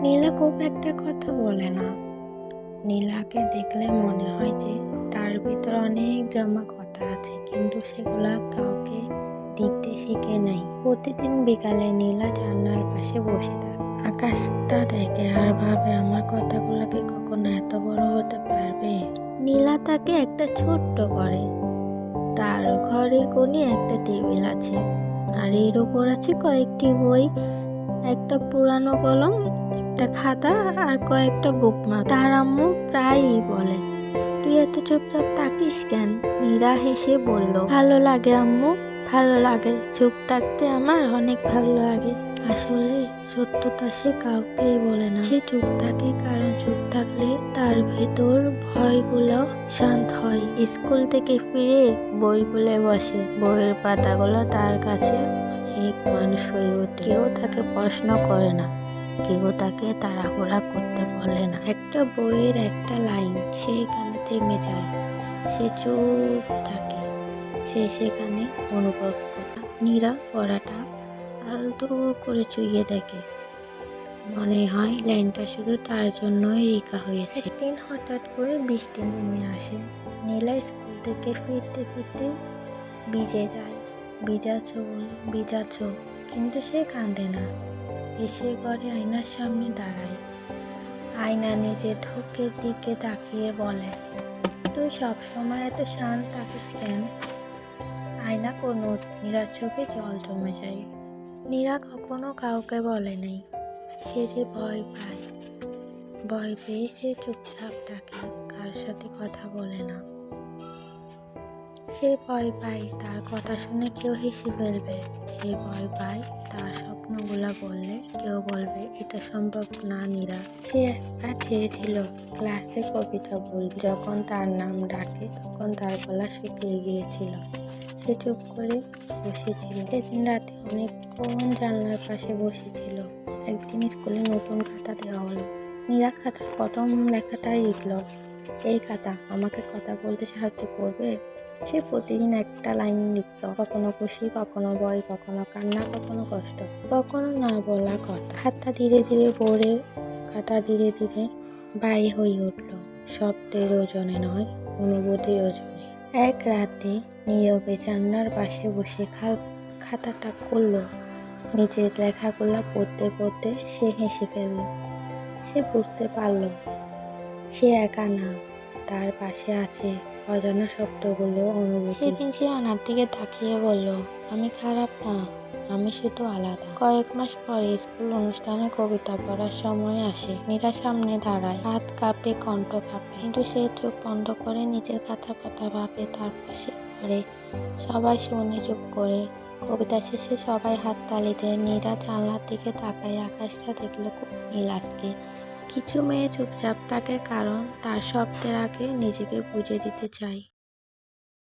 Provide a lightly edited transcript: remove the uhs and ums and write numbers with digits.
নীলা খুব একটা কথা বলে না। নীলাকে দেখলে মনে হয় যে তার ভিতর অনেক জমা কথা আছে, কিন্তু সেগুলা কাউকে দিতে শিখে নাই। প্রতিদিন বিকালে নীলা জানলার পাশে বসে থাকে, আকাশটা দেখে আর ভাবে আমার কথাগুলোকে কখনো এত বড় হতে পারবে। নীলা তাকে একটা ছোট্ট করে, তার ঘরের কোণে একটা টেবিল আছে, আর এর উপর আছে কয়েকটি বই, একটা পুরানো কলম, একটা খাতা আর কয়েকটা বুকমার্ক। তার আম্মু প্রায়ই বলে, তুই এত চুপচাপ থাকিস কেন? নীরা হেসে বলল, ভালো লাগে আম্মু, ভালো লাগে। চুপ থাকতে আমার অনেক ভালো লাগে। আসলে সত্যটা সে কাউকেই বলে না। সে চুপ থাকে কারণ চুপ থাকলে তার ভেতর ভয়গুলো শান্ত হয়। স্কুল থেকে ফিরে বই খুলে বসে, বইয়ের পাতাগুলো তার কাছে অনেক মানুষ হয়ে ওঠে। কেউ তাকে প্রশ্ন করে না, কেউ তাকে তাড়াহুড়া করতে বলে না। একটা বইয়ের একটা লাইন সেখানে থেমে যায়, সে চুপ থাকে, সে সেখানে অনুভব করে। নীরা পড়াটা আলতো করে চুইয়ে দেখে, মনে হয় লাইনটা শুধু তার জন্যই লেখা হয়েছে। একদিন হঠাৎ করে বৃষ্টি নেমে আসে। নীলা স্কুল থেকে ফিরতে ফিরতে ভিজে যায়, ভিজা চুল, ভিজা চোখ, কিন্তু সে কাঁদে না। এসে ঘরে আয়নার সামনে দাঁড়ায়। আয়না নিজের ঠোঁটের দিকে তাকিয়ে বলে, তুই সবসময় এত শান্ত থাকিস কেন? আয়না কোনো নীরার চোখে জল জমে যায়। নীরা কখনো কাউকে বলে নাই সে যে ভয় পায়। ভয় পেয়ে সে চুপচাপ থাকে, কার সাথে কথা বলে না। সে ভয় পায় তার কথা শুনে কেউ হেসে ফেলবে, সে ভয় পায় তার স্বপ্নগুলা বললে কেউ বলবে এটা সম্ভব না। নীরা সে একবার চেয়েছিল ক্লাসে কবিতা বলতে, যখন তার নাম ডাকে তখন তার গলা শুকিয়ে গিয়েছিল। সে চুপ করে বসেছিল। সেদিন রাতে অনেকক্ষণ জানলার পাশে বসেছিল। একদিন স্কুলে নতুন খাতা দেওয়া হলো। নীরা খাতার প্রথম লেখাটাই লিখল, এই খাতা আমাকে কথা বলতে সাহায্য করবে। সে প্রতিদিন একটা লাইন লিখত, কখনো খুশি, কখনো ভয়, কখনো কান্না, কখনো কষ্ট, কখনো না বলা কথা। খাতা ধীরে ধীরে ভরে, খাতা ধীরে ধীরে ভারী হয়ে উঠল, শব্দের ওজনে নয়, অনুভূতির ওজনে। এক রাতে নীরবে জানলার পাশে বসে খাতাটা খুলল। নিজের লেখাগুলা পড়তে পড়তে সে হেসে ফেলল। সে বুঝতে পারল সে একা না, তার পাশে আছে অজানা শব্দগুলো, অনুভূতি। সেদিন সে আয়নার দিকে তাকিয়ে বলল, আমি খারাপ না, আমি শুধু আলাদা। কয়েক মাস পরে স্কুল অনুষ্ঠানে কবিতা পড়ার সময় আসে। নীরা সামনে দাঁড়ায়, হাত কাঁপে, কণ্ঠ কাঁপে, কিন্তু সে চোখ বন্ধ করে নিজের খাতার কথা ভাবে, তারপর সে পড়ে। সবাই শুনে চুপ করে। কবিতা শেষে সবাই হাততালি দেয়। নীরা জানলার দিকে তাকায়, আকাশটা দেখলো খুব নীল আজকে। কিছু মেয়ে চুপচাপ থাকে কারণ তার শব্দের আগে নিজেকে বুঝে দিতে চায়।